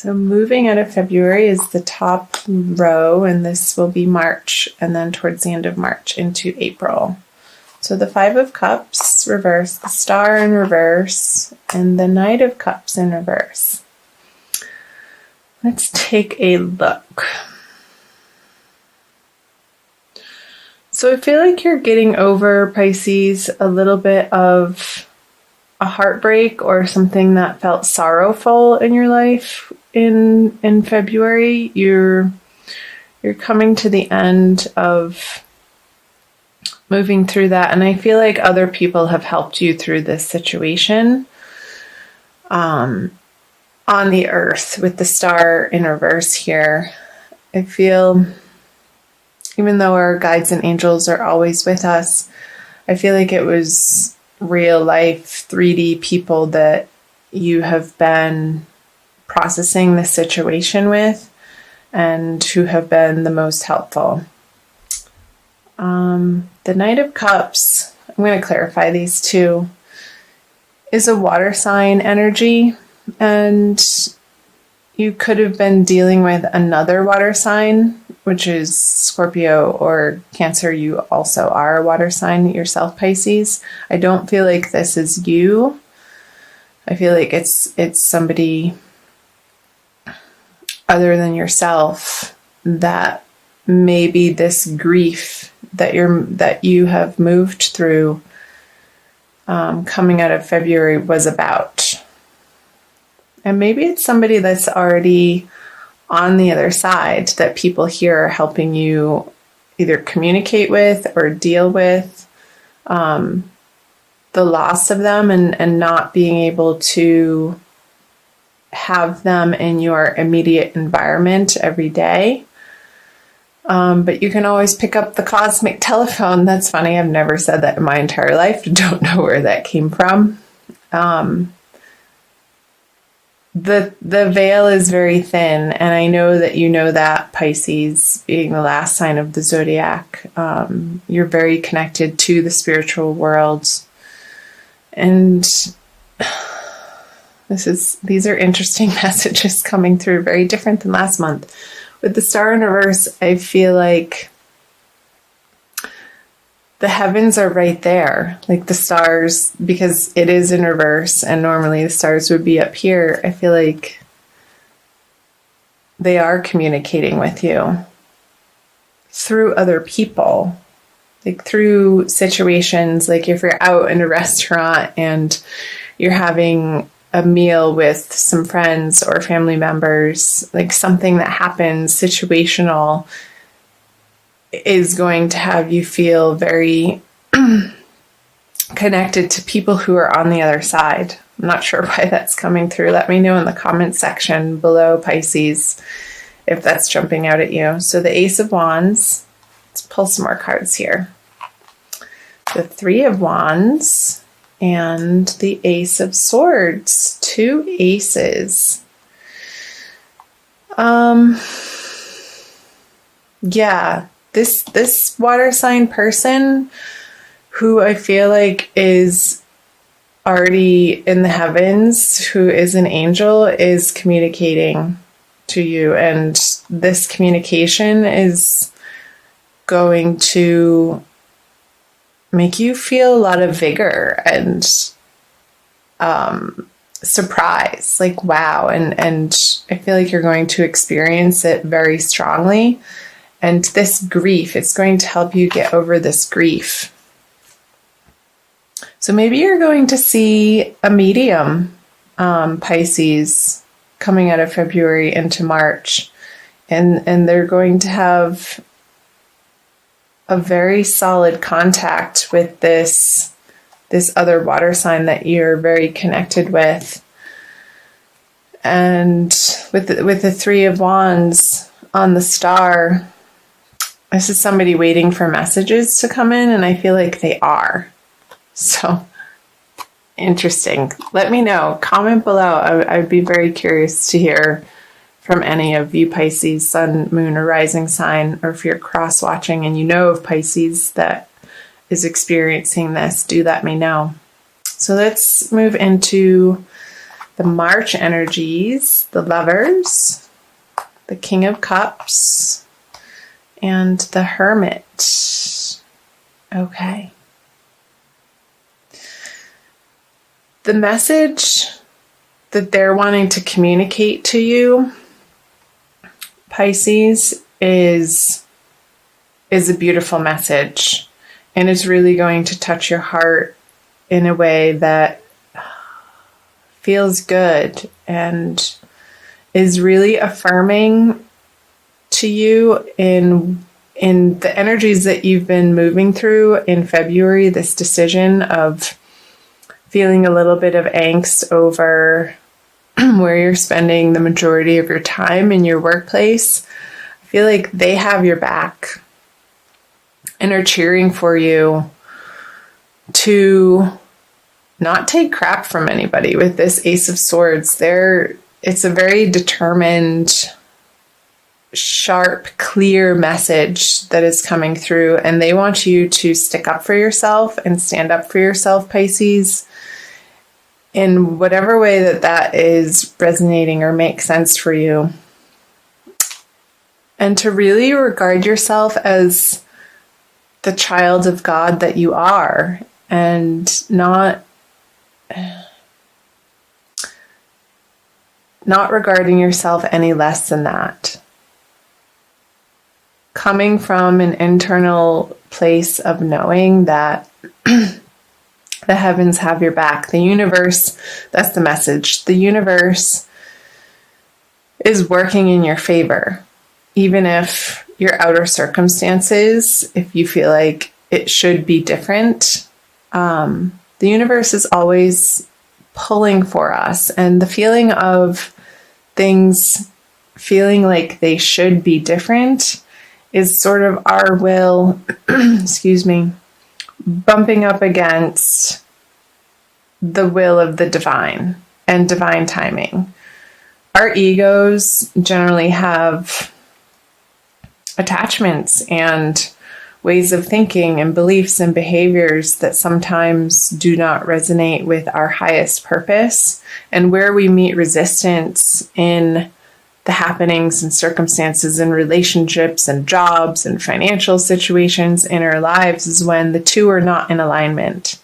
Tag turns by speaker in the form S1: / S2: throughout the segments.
S1: So moving out of February is the top row, and this will be March, and then towards the end of March into April. So the Five of Cups reverse, the Star in reverse, and the Knight of Cups in reverse. Let's take a look. So I feel like you're getting over, Pisces, a little bit of a heartbreak or something that felt sorrowful in your life in February. You're coming to the end of moving through that, and I feel like other people have helped you through this situation. On the earth with the Star in reverse here, I feel, even though our guides and angels are always with us, I feel like it was real life 3D people that you have been processing the situation with and who have been the most helpful. The Knight of Cups, I'm going to clarify these two, is a water sign energy, and you could have been dealing with another water sign, which is Scorpio or Cancer. You also are a water sign yourself, Pisces. I don't feel like this is you. I feel like it's somebody other than yourself that maybe this grief that you have moved through coming out of February was about. And maybe it's somebody that's already on the other side that people here are helping you either communicate with or deal with the loss of them and not being able to have them in your immediate environment every day. But you can always pick up the cosmic telephone. That's funny. I've never said that in my entire life. Don't know where that came from. The veil is very thin, and I know that you know that, Pisces, being the last sign of the zodiac. You're very connected to the spiritual world. And these are interesting messages coming through, very different than last month. With the Star in reverse, I feel like the heavens are right there, like the stars, because it is in reverse and normally the stars would be up here. I feel like they are communicating with you through other people, like through situations, like if you're out in a restaurant and you're having a meal with some friends or family members, like something that happens situational is going to have you feel very connected to people who are on the other side. I'm not sure why that's coming through. Let me know in the comment section below, Pisces, if that's jumping out at you. So the Ace of Wands, let's pull some more cards here. The Three of Wands and the Ace of Swords, two aces. Yeah. This water sign person who I feel like is already in the heavens, who is an angel, is communicating to you. And this communication is going to make you feel a lot of vigor and surprise, like wow. And I feel like you're going to experience it very strongly. And this grief, it's going to help you get over this grief. So maybe you're going to see a medium, Pisces, coming out of February into March. And they're going to have a very solid contact with this other water sign that you're very connected with. And with the Three of Wands on the Star, this is somebody waiting for messages to come in, and I feel like they are. So, interesting. Let me know. Comment below. I'd be very curious to hear from any of you Pisces, Sun, Moon, or Rising sign, or if you're cross-watching and you know of Pisces that is experiencing this, do let me know. So let's move into the March energies, the Lovers, the King of Cups, and the Hermit. Okay. The message that they're wanting to communicate to you, Pisces, is a beautiful message. And it's really going to touch your heart in a way that feels good and is really affirming to you in the energies that you've been moving through in February, this decision of feeling a little bit of angst over where you're spending the majority of your time in your workplace. I feel like they have your back and are cheering for you to not take crap from anybody with this Ace of Swords. It's a very determined, sharp, clear message that is coming through, and they want you to stick up for yourself and stand up for yourself, Pisces, in whatever way that is resonating or makes sense for you. And to really regard yourself as the child of God that you are, and not regarding yourself any less than that. Coming from an internal place of knowing that the heavens have your back. The universe, that's the message. The universe is working in your favor. Even if your outer circumstances, if you feel like it should be different, the universe is always pulling for us. And the feeling of things feeling like they should be different is sort of our will, bumping up against the will of the divine and divine timing. Our egos generally have attachments and ways of thinking and beliefs and behaviors that sometimes do not resonate with our highest purpose, and where we meet resistance in the happenings and circumstances and relationships and jobs and financial situations in our lives is when the two are not in alignment.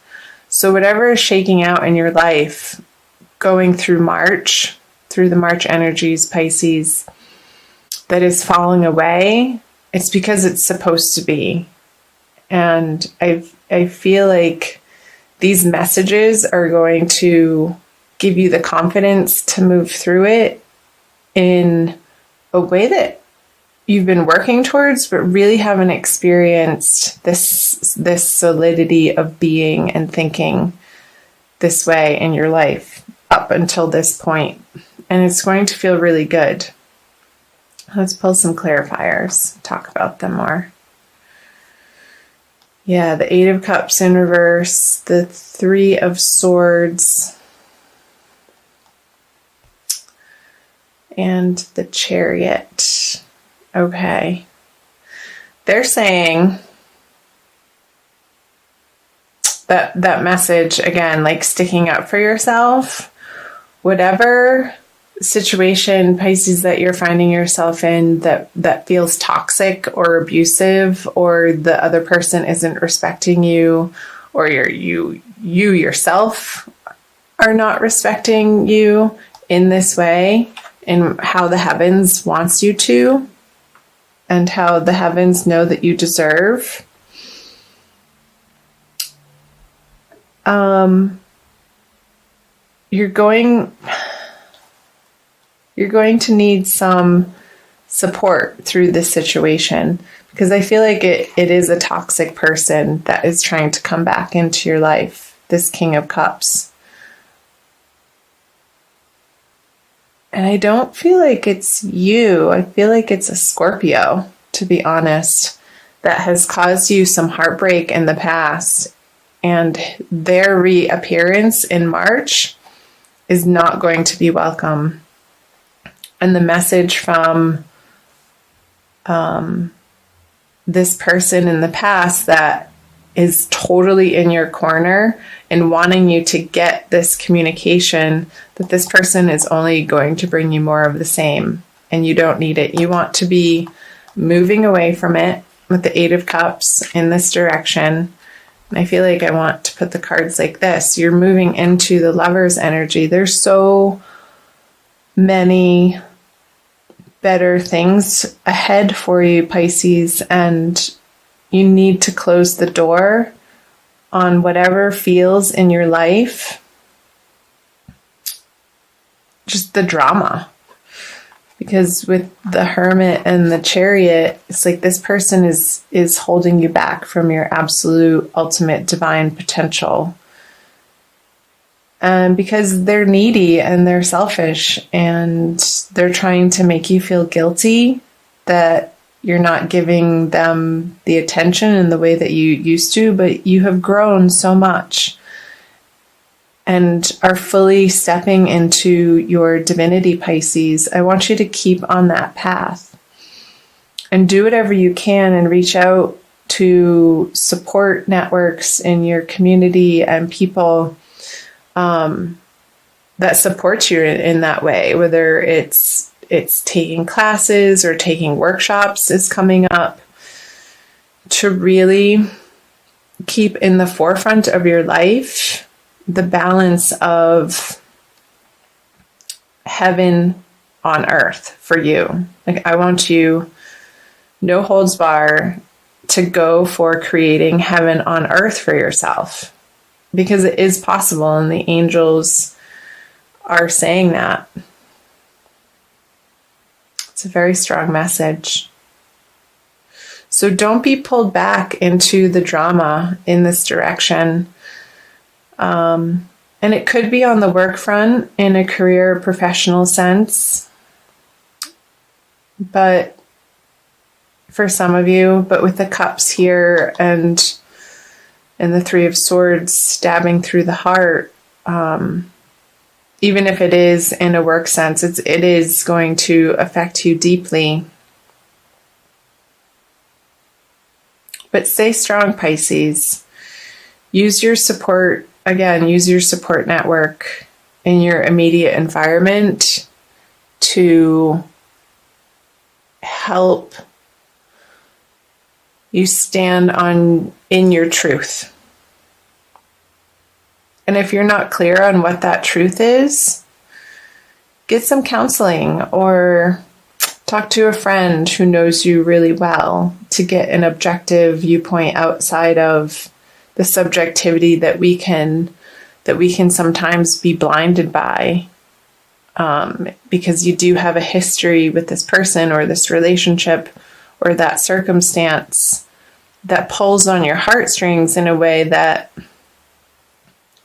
S1: So whatever is shaking out in your life, going through the March energies, Pisces, that is falling away, it's because it's supposed to be. And I feel like these messages are going to give you the confidence to move through it in a way that you've been working towards, but really haven't experienced this solidity of being and thinking this way in your life up until this point. And it's going to feel really good. Let's pull some clarifiers, talk about them more. Yeah, the Eight of Cups in reverse, the Three of Swords, and the Chariot. Okay. They're saying that message, again, like sticking up for yourself, whatever situation, Pisces, that you're finding yourself in that feels toxic or abusive, or the other person isn't respecting you, or you yourself are not respecting you in this way, in how the heavens wants you to, and how the heavens know that you deserve. You're going to need some support through this situation, because I feel like it is a toxic person that is trying to come back into your life, this King of Cups. And I don't feel like it's you. I feel like it's a Scorpio, to be honest, that has caused you some heartbreak in the past. And their reappearance in March is not going to be welcome. And the message from this person in the past that is totally in your corner and wanting you to get this communication that this person is only going to bring you more of the same and you don't need it. You want to be moving away from it with the Eight of Cups in this direction. And I feel like I want to put the cards like this. You're moving into the Lover's energy. There's so many better things ahead for you, Pisces, and you need to close the door on whatever feels in your life, just the drama. Because with the Hermit and the Chariot, it's like this person is holding you back from your absolute ultimate divine potential. Because they're needy and they're selfish and they're trying to make you feel guilty that you're not giving them the attention in the way that you used to, but you have grown so much and are fully stepping into your divinity, Pisces. I want you to keep on that path and do whatever you can and reach out to support networks in your community and people that support you in that way, whether it's taking classes or taking workshops is coming up, to really keep in the forefront of your life the balance of heaven on earth for you. Like, I want you, no holds bar, to go for creating heaven on earth for yourself, because it is possible, and the angels are saying that. It's a very strong message. So don't be pulled back into the drama in this direction. And it could be on the work front in a career or professional sense. But for some of you, but with the cups here and the Three of Swords stabbing through the heart, even if it is in a work sense, it is going to affect you deeply. But stay strong, Pisces. Use your support network in your immediate environment to help you stand in your truth. And if you're not clear on what that truth is, get some counseling or talk to a friend who knows you really well to get an objective viewpoint outside of the subjectivity that we can sometimes be blinded by, because you do have a history with this person or this relationship or that circumstance that pulls on your heartstrings in a way that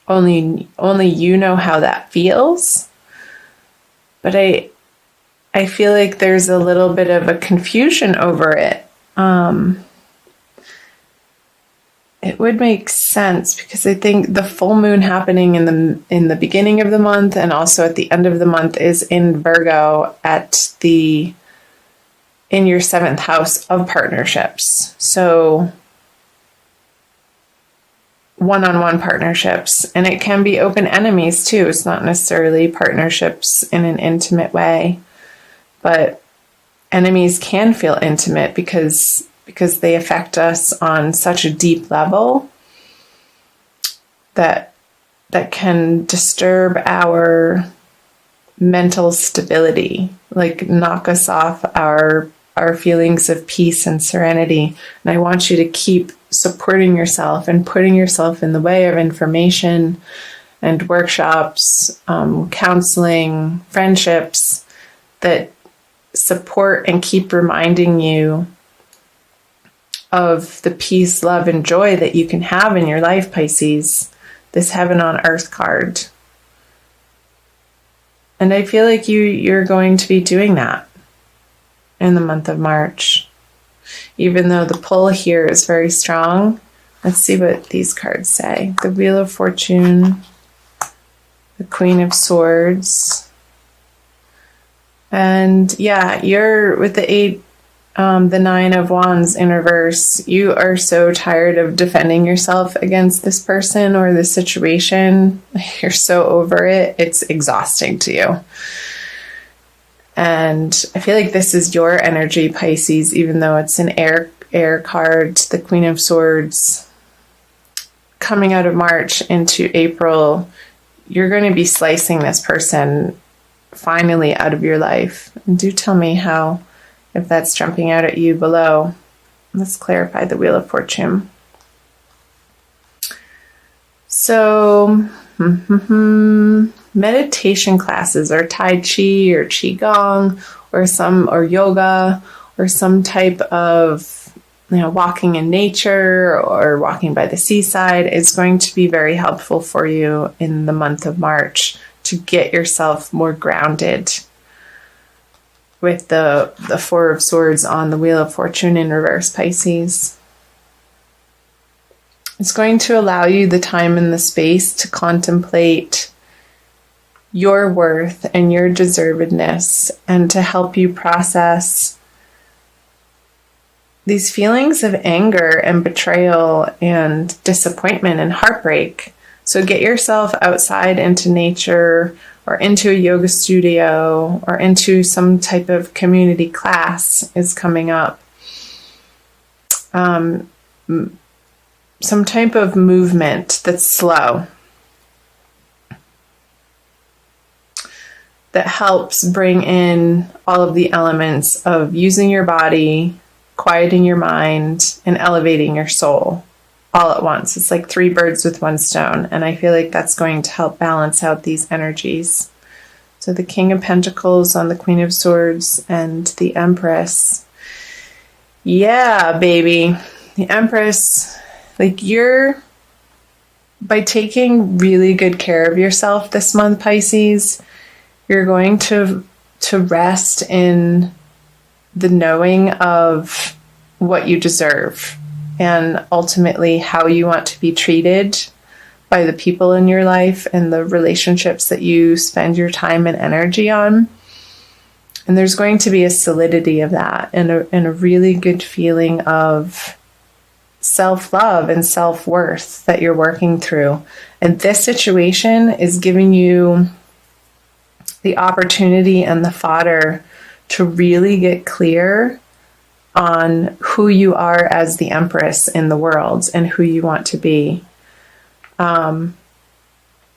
S1: only you know how that feels. But I feel like there's a little bit of a confusion over it. It would make sense because I think the full moon happening in the beginning of the month and also at the end of the month is in Virgo in your 7th house of partnerships. So one-on-one partnerships, and it can be open enemies too. It's not necessarily partnerships in an intimate way, but enemies can feel intimate because they affect us on such a deep level that can disturb our mental stability, like knock us off our feelings of peace and serenity. And I want you to keep supporting yourself and putting yourself in the way of information and workshops, counseling, friendships that support and keep reminding you of the peace, love, and joy that you can have in your life, Pisces, this heaven on earth card. And I feel like you're going to be doing that in the month of March. Even though the pull here is very strong, let's see what these cards say. The Wheel of Fortune, the Queen of Swords, and yeah, you're with the The Nine of Wands in reverse. You are so tired of defending yourself against this person or this situation. You're so over it. It's exhausting to you. And I feel like this is your energy, Pisces, even though it's an air card, the Queen of Swords. Coming out of March into April, you're going to be slicing this person finally out of your life. And do tell me how, if that's jumping out at you below. Let's clarify the Wheel of Fortune. So, meditation classes or Tai Chi or Qigong or yoga or some type of, walking in nature or walking by the seaside is going to be very helpful for you in the month of March to get yourself more grounded. With the Four of Swords on the Wheel of Fortune in reverse, Pisces. It's going to allow you the time and the space to contemplate your worth and your deservedness and to help you process these feelings of anger and betrayal and disappointment and heartbreak. So get yourself outside into nature or into a yoga studio or into some type of community class is coming up. Some type of movement that's slow, that helps bring in all of the elements of using your body, quieting your mind, and elevating your soul all at once. It's like 3 birds with 1 stone. And I feel like that's going to help balance out these energies. So the King of Pentacles on the Queen of Swords and the Empress. Yeah, baby. The Empress, by taking really good care of yourself this month, Pisces, you're going to rest in the knowing of what you deserve and ultimately how you want to be treated by the people in your life and the relationships that you spend your time and energy on. And there's going to be a solidity of that and a really good feeling of self-love and self-worth that you're working through. And this situation is giving you the opportunity and the fodder to really get clear on who you are as the Empress in the world and who you want to be.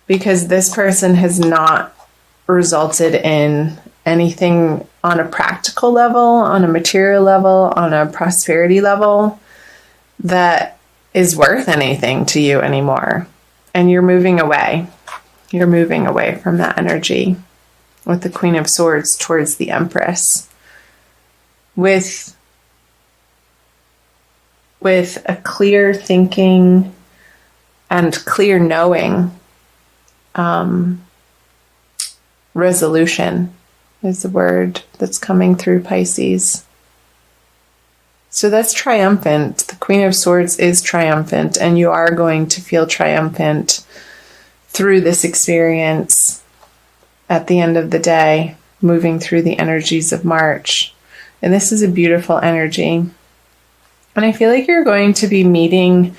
S1: Because this person has not resulted in anything on a practical level, on a material level, on a prosperity level that is worth anything to you anymore. And you're moving away. You're moving away from that energy with the Queen of Swords towards the Empress. With a clear thinking and clear knowing, resolution is the word that's coming through, Pisces. So that's triumphant. The Queen of Swords is triumphant, and you are going to feel triumphant through this experience at the end of the day, moving through the energies of March. And this is a beautiful energy. And I feel like you're going to be meeting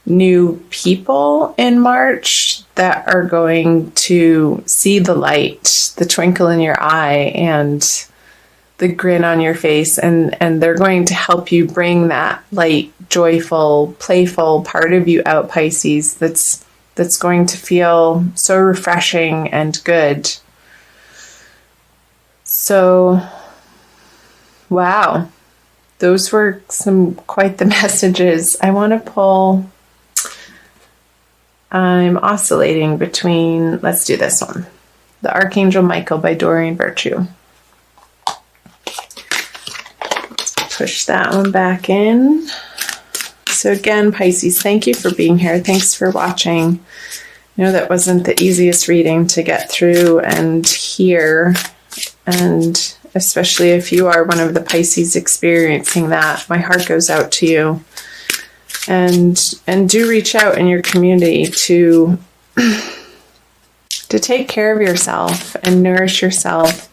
S1: new people in March that are going to see the light, the twinkle in your eye, and the grin on your face. And they're going to help you bring that light, joyful, playful part of you out, Pisces, that's going to feel so refreshing and good. So, wow. Those were quite the messages. I want to pull. I'm oscillating between, let's do this one. The Archangel Michael by Doreen Virtue. Let's push that one back in. So again, Pisces, thank you for being here. Thanks for watching. I know that wasn't the easiest reading to get through and hear, and especially if you are one of the Pisces experiencing that, my heart goes out to you. And do reach out in your community to take care of yourself and nourish yourself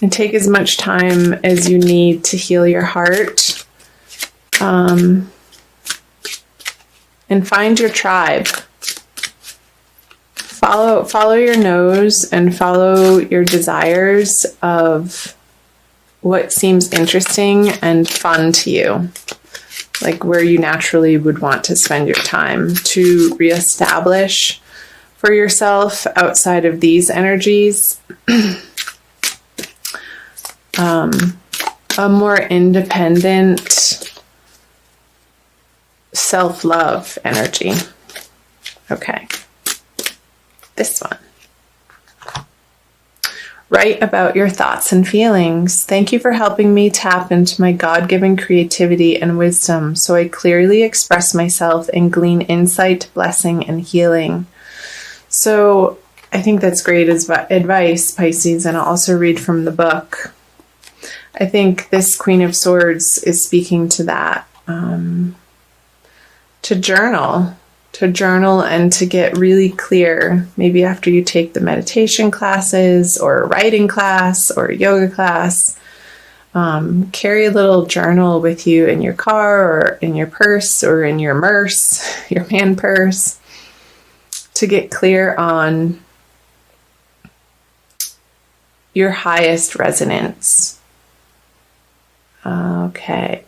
S1: And take as much time as you need to heal your heart. And find your tribe. Follow your nose and follow your desires of what seems interesting and fun to you. Like where you naturally would want to spend your time to reestablish for yourself outside of these energies. A more independent self-love energy. Okay. This one. Write about your thoughts and feelings. Thank you for helping me tap into my God-given creativity and wisdom so I clearly express myself and glean insight, blessing, and healing. So I think that's great advice, Pisces, and I'll also read from the book. I think this Queen of Swords is speaking to that. To journal and to get really clear, maybe after you take the meditation classes or a writing class or a yoga class, carry a little journal with you in your car or in your purse or in your your man purse, to get clear on your highest resonance. Okay,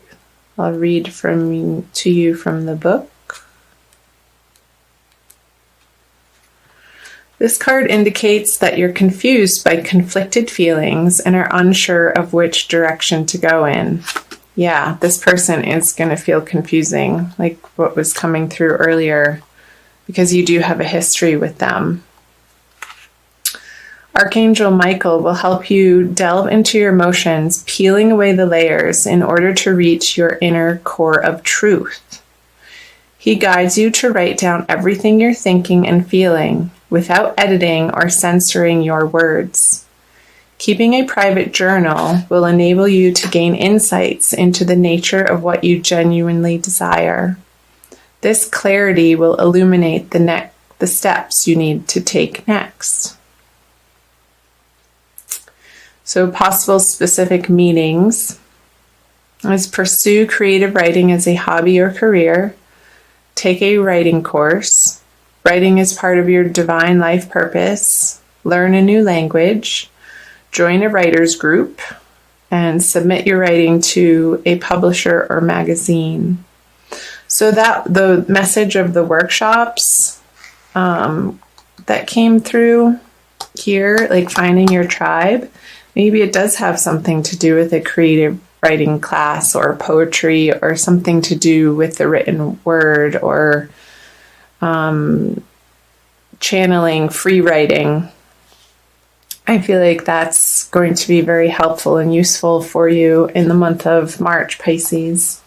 S1: I'll read to you from the book. This card indicates that you're confused by conflicted feelings and are unsure of which direction to go in. Yeah, this person is going to feel confusing, like what was coming through earlier, because you do have a history with them. Archangel Michael will help you delve into your emotions, peeling away the layers in order to reach your inner core of truth. He guides you to write down everything you're thinking and feeling without editing or censoring your words. Keeping a private journal will enable you to gain insights into the nature of what you genuinely desire. This clarity will illuminate the steps you need to take next. So possible specific meanings is pursue creative writing as a hobby or career. Take a writing course. Writing is part of your divine life purpose. Learn a new language. Join a writer's group. And submit your writing to a publisher or magazine. So that the message of the workshops that came through here, like finding your tribe, maybe it does have something to do with a creative writing class or poetry or something to do with the written word or channeling, free writing. I feel like that's going to be very helpful and useful for you in the month of March, Pisces.